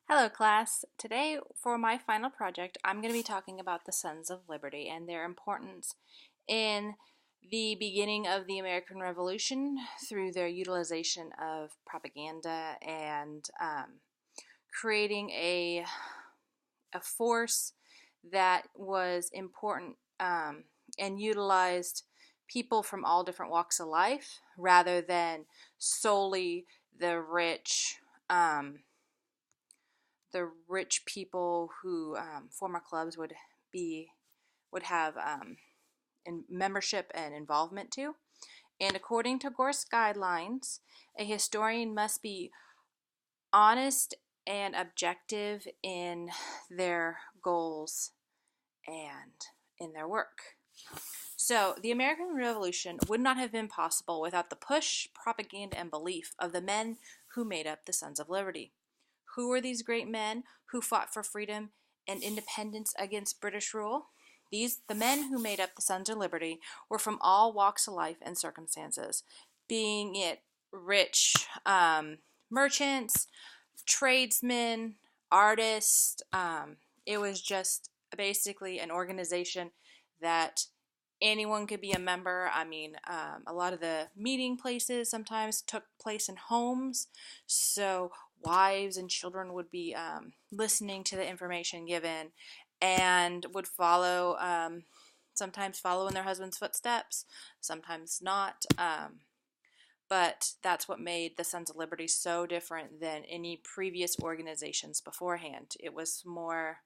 Hello class. Today for my final project I'm going to be talking about the Sons of Liberty and their importance in the beginning of the American Revolution through their utilization of propaganda and creating a force that was important and utilized people from all different walks of life rather than solely the rich um, the rich people who former clubs would have in membership and involvement to. And according to Gorse guidelines, a historian must be honest and objective in their goals and in their work. So, the American Revolution would not have been possible without the push, propaganda, and belief of the men who made up the Sons of Liberty. Who were these great men who fought for freedom and independence against British rule? The men who made up the Sons of Liberty were from all walks of life and circumstances, being it rich merchants, tradesmen, artists. It was just basically an organization that anyone could be a member. A lot of the meeting places sometimes took place in homes, so wives and children would be listening to the information given and would sometimes follow in their husband's footsteps, sometimes not. But that's what made the Sons of Liberty so different than any previous organizations beforehand. It was more,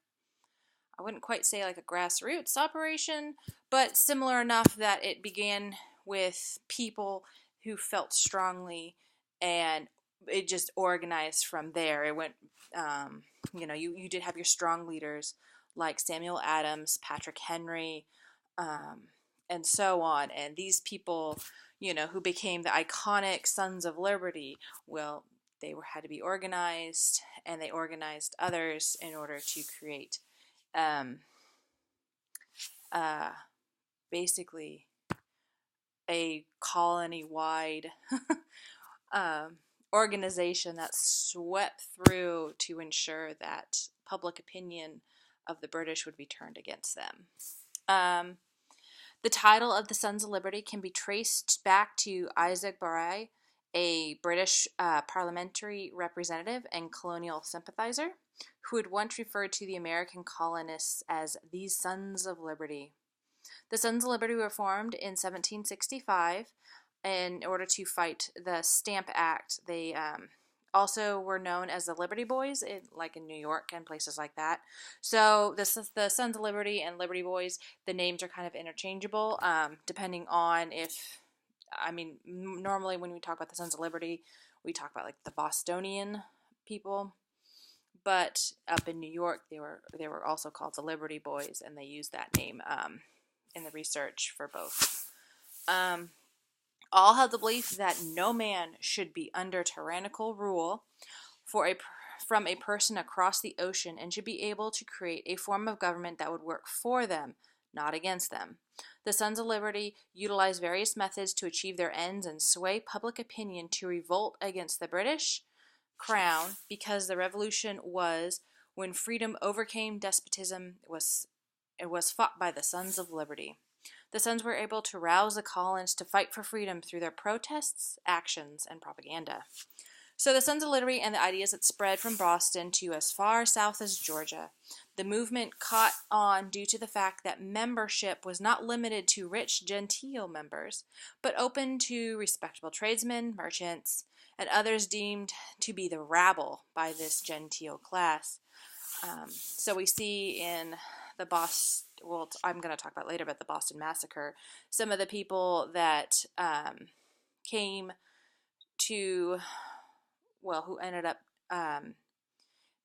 I wouldn't quite say like a grassroots operation, but similar enough that it began with people who felt strongly and it just organized from there. It went, you did have your strong leaders like Samuel Adams, Patrick Henry, and so on. And these people, who became the iconic Sons of Liberty, well, had to be organized, and they organized others in order to create um, uh, basically a colony-wide um, organization that swept through to ensure that public opinion of the British would be turned against them. The title of the Sons of Liberty can be traced back to Isaac Barre, a British parliamentary representative and colonial sympathizer, who had once referred to the American colonists as the Sons of Liberty. The Sons of Liberty were formed in 1765 in order to fight the Stamp Act. They also were known as the Liberty Boys, like in New York and places like that. So the Sons of Liberty and Liberty Boys, the names are kind of interchangeable, depending on normally when we talk about the Sons of Liberty, we talk about like the Bostonian people. But up in New York, they were also called the Liberty Boys, and they used that name in the research for both. All held the belief that no man should be under tyrannical rule from a person across the ocean and should be able to create a form of government that would work for them, not against them. The Sons of Liberty utilized various methods to achieve their ends and sway public opinion to revolt against the British Crown, because the revolution was when freedom overcame despotism. It was fought by the Sons of Liberty. The Sons were able to rouse the colonists to fight for freedom through their protests, actions, and propaganda. So the Sons of Liberty and the ideas that spread from Boston to as far south as Georgia. The movement caught on due to the fact that membership was not limited to rich genteel members, but open to respectable tradesmen, merchants, and others deemed to be the rabble by this genteel class. So we see in the I'm going to talk about later about the Boston Massacre, some of the people that came to, who ended up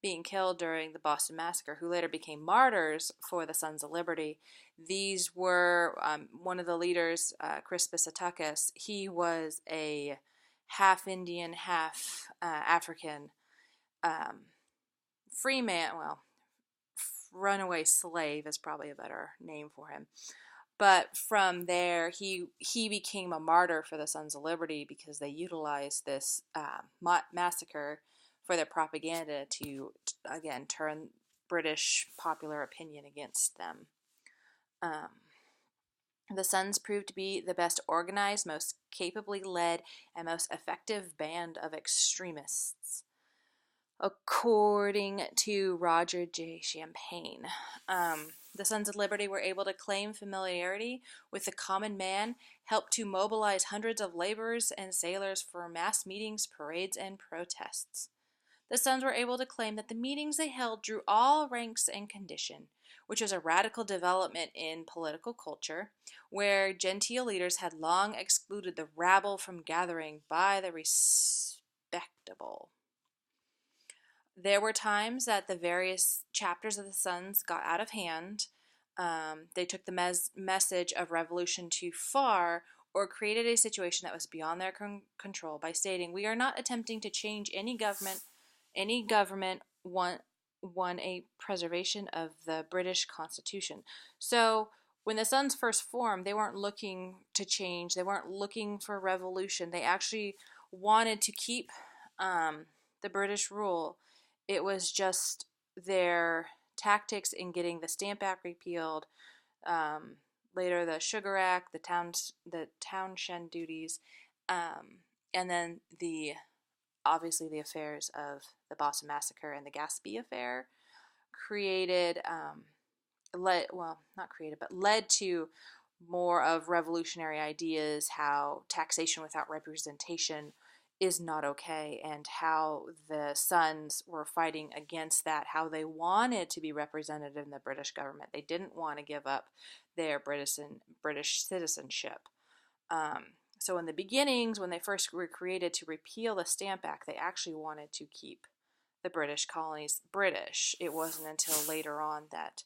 being killed during the Boston Massacre, who later became martyrs for the Sons of Liberty. These were one of the leaders, Crispus Attucks. He was a half Indian, half African free man. Runaway slave is probably a better name for him. But from there, he became a martyr for the Sons of Liberty because they utilized this massacre for their propaganda to, again, turn British popular opinion against them. The Sons proved to be the best organized, most capably led, and most effective band of extremists, according to Roger J. Champagne. The Sons of Liberty were able to claim familiarity with the common man, helped to mobilize hundreds of laborers and sailors for mass meetings, parades, and protests. The Sons were able to claim that the meetings they held drew all ranks and condition, which was a radical development in political culture, where genteel leaders had long excluded the rabble from gathering by the respectable. There were times that the various chapters of the Sons got out of hand. They took the message of revolution too far, or created a situation that was beyond their control by stating, "We are not attempting to change any government. Any government won a preservation of the British Constitution." So when the Sons first formed, they weren't looking to change. They weren't looking for revolution. They actually wanted to keep the British rule. It was just their tactics in getting the Stamp Act repealed, later the Sugar Act, the Townshend duties, and then obviously the affairs of the Boston Massacre and the Gaspee affair led to more of revolutionary ideas, how taxation without representation is not okay, and how the Sons were fighting against that, how they wanted to be represented in the British government. They didn't want to give up their British citizenship. So in the beginnings, when they first were created to repeal the Stamp Act, they actually wanted to keep the British colonies British. It wasn't until later on that,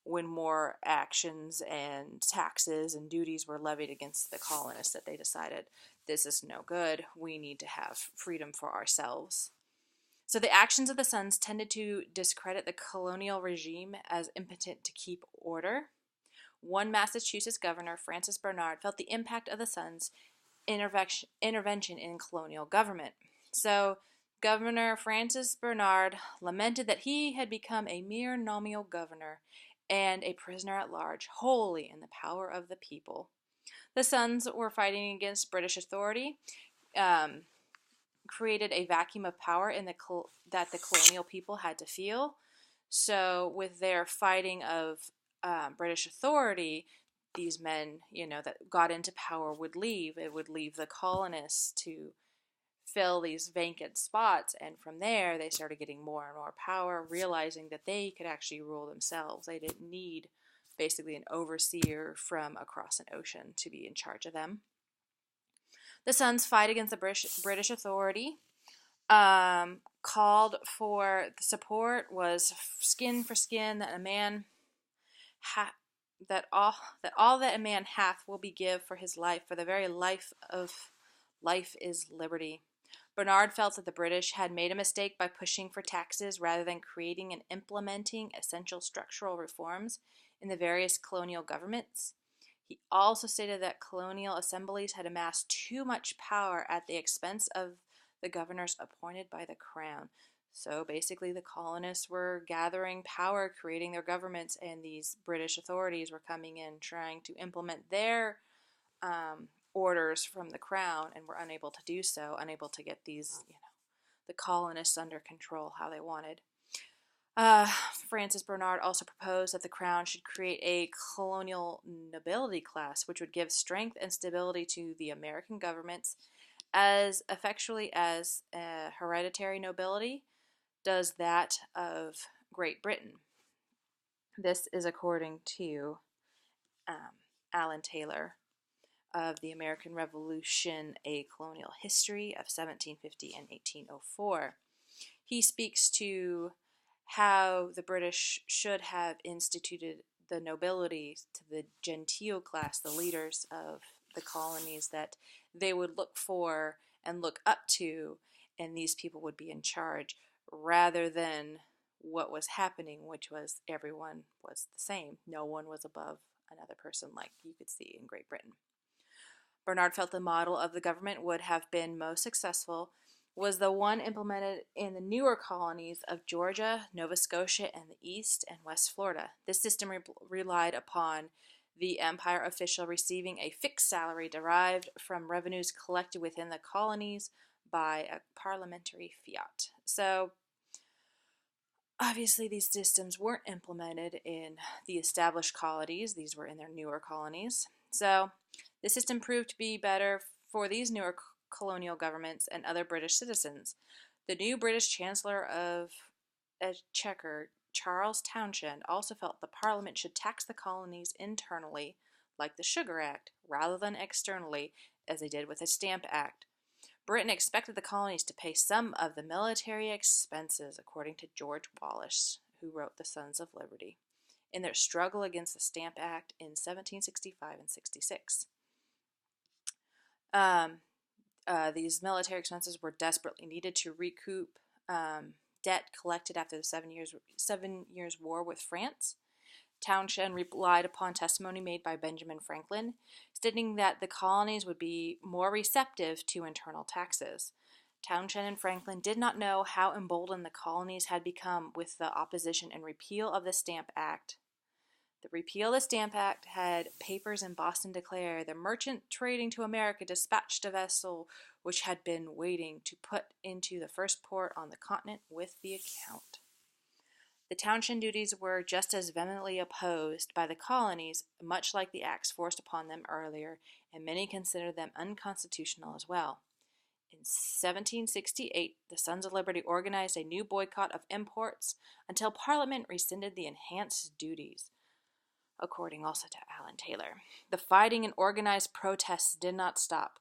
when more actions and taxes and duties were levied against the colonists, that they decided, this is no good. We need to have freedom for ourselves. So the actions of the Sons tended to discredit the colonial regime as impotent to keep order. One Massachusetts governor, Francis Bernard, felt the impact of the Sons' intervention in colonial government. So Governor Francis Bernard lamented that he had become a mere nominal governor and a prisoner at large, wholly in the power of the people. The Sons were fighting against British authority, created a vacuum of power that the colonial people had to feel. So with their fighting of British authority, these men, that got into power would leave. It would leave the colonists to fill these vacant spots, and from there they started getting more and more power, realizing that they could actually rule themselves. They didn't need basically an overseer from across an ocean to be in charge of them. The Sons' fight against the British authority called for the support was skin for skin, that a man that all that a man hath will be give for his life, for the very life is liberty. Bernard felt that the British had made a mistake by pushing for taxes rather than creating and implementing essential structural reforms in the various colonial governments. He also stated that colonial assemblies had amassed too much power at the expense of the governors appointed by the crown. So basically the colonists were gathering power, creating their governments, and these British authorities were coming in trying to implement their orders from the crown, and were unable to do so, unable to get these, the colonists under control how they wanted. Francis Bernard also proposed that the crown should create a colonial nobility class, which would give strength and stability to the American governments as effectually as hereditary nobility does that of Great Britain. This is according to Alan Taylor of the American Revolution, A Colonial History of 1750 and 1804. He speaks to how the British should have instituted the nobility to the genteel class, the leaders of the colonies that they would look for and look up to, and these people would be in charge, rather than what was happening, which was everyone was the same. No one was above another person, like you could see in Great Britain. Bernard felt the model of the government would have been most successful was the one implemented in the newer colonies of Georgia, Nova Scotia, and the East and West Florida. This system relied upon the Empire official receiving a fixed salary derived from revenues collected within the colonies by a parliamentary fiat. So, obviously, these systems weren't implemented in the established colonies, these were in their newer colonies. So, the system proved to be better for these newer colonial governments and other British citizens. The new British Chancellor of Exchequer, Charles Townshend, also felt the Parliament should tax the colonies internally, like the Sugar Act, rather than externally, as they did with the Stamp Act. Britain expected the colonies to pay some of the military expenses, according to George Wallace, who wrote The Sons of Liberty, in their struggle against the Stamp Act in 1765 and 66. These military expenses were desperately needed to recoup debt collected after the 7 Years' War with France. Townshend relied upon testimony made by Benjamin Franklin, stating that the colonies would be more receptive to internal taxes. Townshend and Franklin did not know how emboldened the colonies had become with the opposition and repeal of the Stamp Act. The repeal of the Stamp Act had papers in Boston declare the merchant trading to America dispatched a vessel which had been waiting to put into the first port on the continent with the account. The Townshend duties were just as vehemently opposed by the colonies, much like the acts forced upon them earlier, and many considered them unconstitutional as well. In 1768, the Sons of Liberty organized a new boycott of imports until Parliament rescinded the enhanced duties, according also to Alan Taylor. The fighting and organized protests did not stop.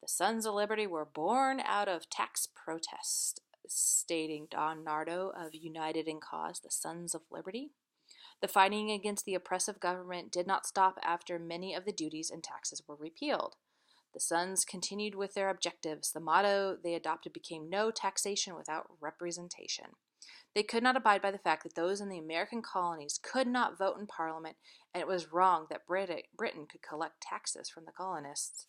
The Sons of Liberty were born out of tax protest, stating Don Nardo of United in Cause, the Sons of Liberty. The fighting against the oppressive government did not stop after many of the duties and taxes were repealed. The Sons continued with their objectives. The motto they adopted became no taxation without representation. They could not abide by the fact that those in the American colonies could not vote in Parliament, and it was wrong that Britain could collect taxes from the colonists.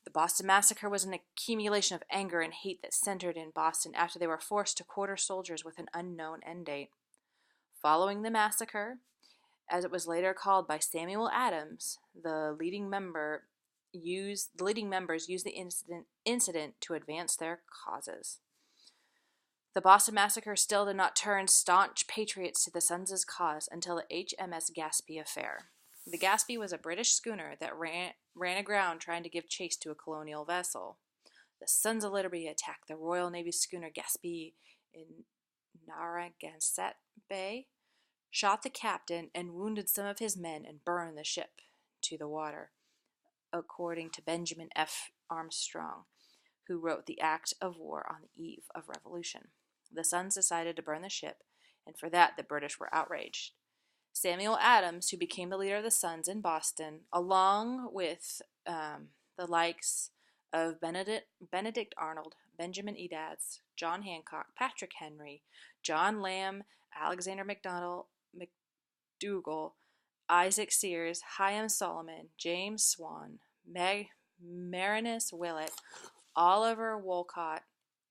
The Boston Massacre was an accumulation of anger and hate that centered in Boston after they were forced to quarter soldiers with an unknown end date. Following the massacre, as it was later called by Samuel Adams, the leading members used the incident to advance their causes. The Boston Massacre still did not turn staunch patriots to the Sons' cause until the HMS Gaspee affair. The Gaspee was a British schooner that ran aground trying to give chase to a colonial vessel. The Sons of Liberty attacked the Royal Navy schooner Gaspee in Narragansett Bay, shot the captain, and wounded some of his men and burned the ship to the water, according to Benjamin F. Armstrong, who wrote The Act of War on the Eve of Revolution. The Sons decided to burn the ship, and for that the British were outraged. Samuel Adams, who became the leader of the Sons in Boston, along with the likes of Benedict Arnold, Benjamin Edads, John Hancock, Patrick Henry, John Lamb, Alexander McDougall, Isaac Sears, Chaim Solomon, James Swan, Marinus Willett, Oliver Wolcott,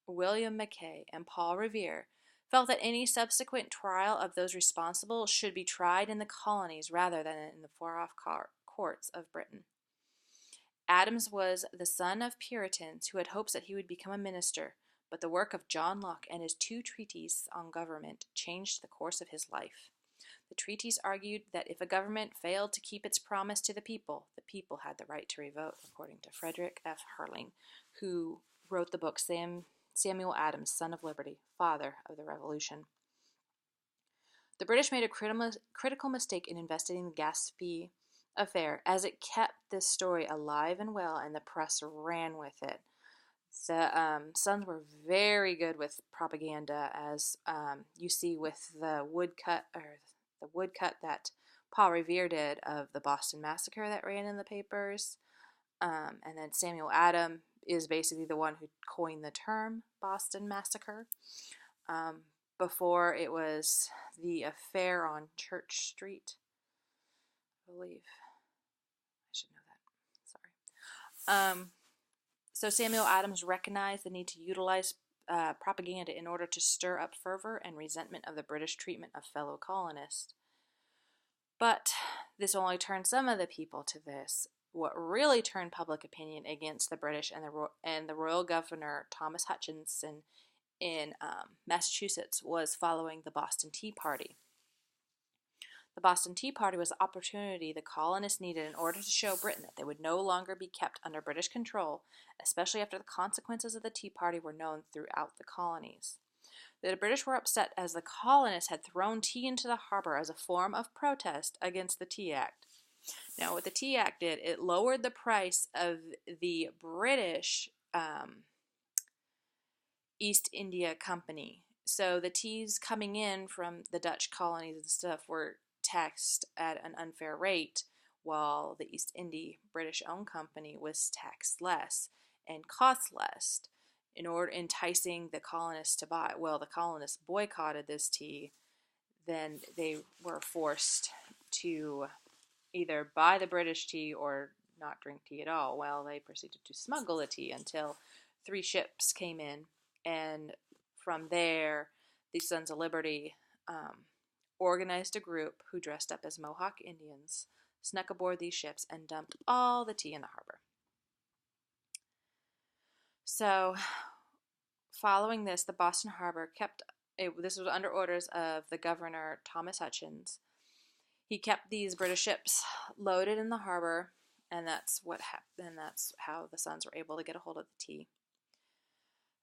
William Mackay, and Paul Revere felt that any subsequent trial of those responsible should be tried in the colonies rather than in the far-off courts of Britain. Adams was the son of Puritans who had hopes that he would become a minister, but the work of John Locke and his 2 treatises on government changed the course of his life. The treatise argued that if a government failed to keep its promise to the people had the right to revote, according to Frederick F. Hurling, who wrote the book Samuel Adams, Son of Liberty, Father of the Revolution. The British made a critical mistake in investigating the Gaspee affair, as it kept this story alive and well, and the press ran with it. The Sons were very good with propaganda, as you see with the woodcut that Paul Revere did of the Boston Massacre that ran in the papers. And then Samuel Adams is basically the one who coined the term Boston Massacre. Before it was the affair on Church Street, I believe. I should know that. Sorry. So Samuel Adams recognized the need to utilize propaganda in order to stir up fervor and resentment of the British treatment of fellow colonists. But this only turned some of the people to this. What really turned public opinion against the British and the royal governor Thomas Hutchinson in Massachusetts was following the Boston Tea Party. The Boston Tea Party was the opportunity the colonists needed in order to show Britain that they would no longer be kept under British control, especially after the consequences of the Tea Party were known throughout the colonies. The British were upset as the colonists had thrown tea into the harbor as a form of protest against the Tea Act. Now, what the Tea Act did, it lowered the price of the British East India Company. So the teas coming in from the Dutch colonies and stuff were taxed at an unfair rate, while the East India British-owned company was taxed less and cost less, in order enticing the colonists to buy. Well, the colonists boycotted this tea, then they were forced to either buy the British tea or not drink tea at all. Well, they proceeded to smuggle the tea until 3 ships came in, and from there, the Sons of Liberty organized a group who dressed up as Mohawk Indians, snuck aboard these ships, and dumped all the tea in the harbor. So, following this, the Boston Harbor this was under orders of the governor, Thomas Hutchins. He kept these British ships loaded in the harbor, and that's what happened. And that's how the Sons were able to get a hold of the tea.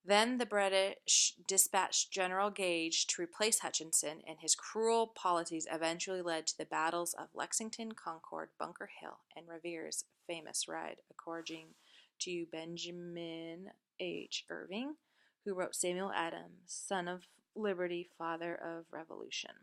Then the British dispatched General Gage to replace Hutchinson, and his cruel policies eventually led to the battles of Lexington, Concord, Bunker Hill, and Revere's famous ride, according to Benjamin H. Irving, who wrote Samuel Adams, Son of Liberty, Father of Revolution.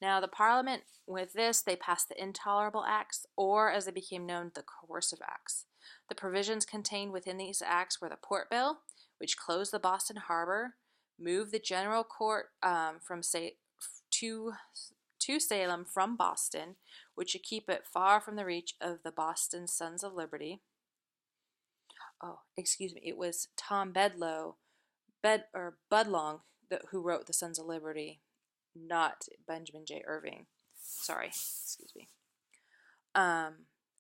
Now, the Parliament, with this, they passed the Intolerable Acts, or as they became known, the Coercive Acts. The provisions contained within these acts were the Port Bill, which closed the Boston Harbor, moved the General Court to Salem from Boston, which would keep it far from the reach of the Boston Sons of Liberty. It was Tom Budlong who wrote the Sons of Liberty, not Benjamin J. Irving.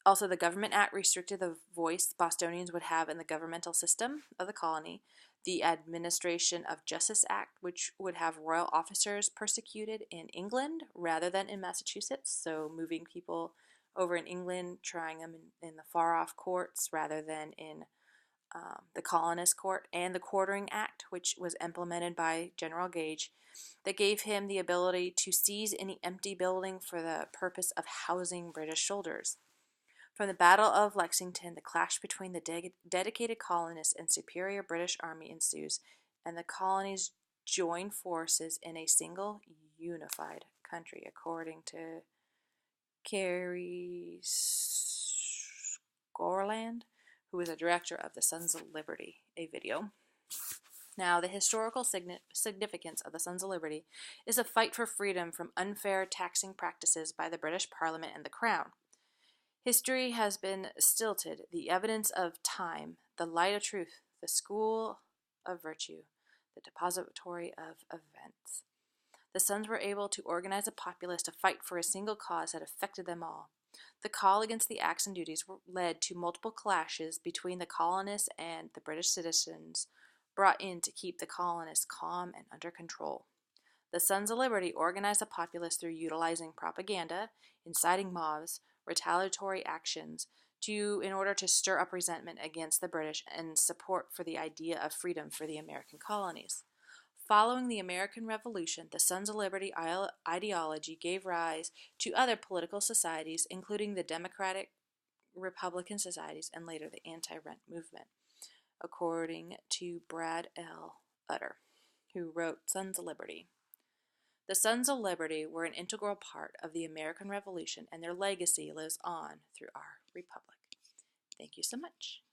Also, the Government Act restricted the voice Bostonians would have in the governmental system of the colony. The Administration of Justice Act, which would have royal officers persecuted in England rather than in Massachusetts, so moving people over in England, trying them in the far-off courts rather than in the colonist court, and the Quartering Act, which was implemented by General Gage, that gave him the ability to seize any empty building for the purpose of housing British soldiers. From the Battle of Lexington, the clash between the dedicated colonists and superior British army ensues, and the colonies join forces in a single unified country, according to Carey Scorland, who is a director of the Sons of Liberty, a video. Now, the historical significance of the Sons of Liberty is a fight for freedom from unfair taxing practices by the British Parliament and the Crown. History has been stilted, the evidence of time, the light of truth, the school of virtue, the depository of events. The Sons were able to organize a populace to fight for a single cause that affected them all. The call against the acts and duties led to multiple clashes between the colonists and the British citizens brought in to keep the colonists calm and under control. The Sons of Liberty organized the populace through utilizing propaganda, inciting mobs, retaliatory actions, in order to stir up resentment against the British and support for the idea of freedom for the American colonies. Following the American Revolution, the Sons of Liberty ideology gave rise to other political societies, including the Democratic Republican societies and later the anti-rent movement, according to Brad L. Utter, who wrote Sons of Liberty. The Sons of Liberty were an integral part of the American Revolution, and their legacy lives on through our republic. Thank you so much.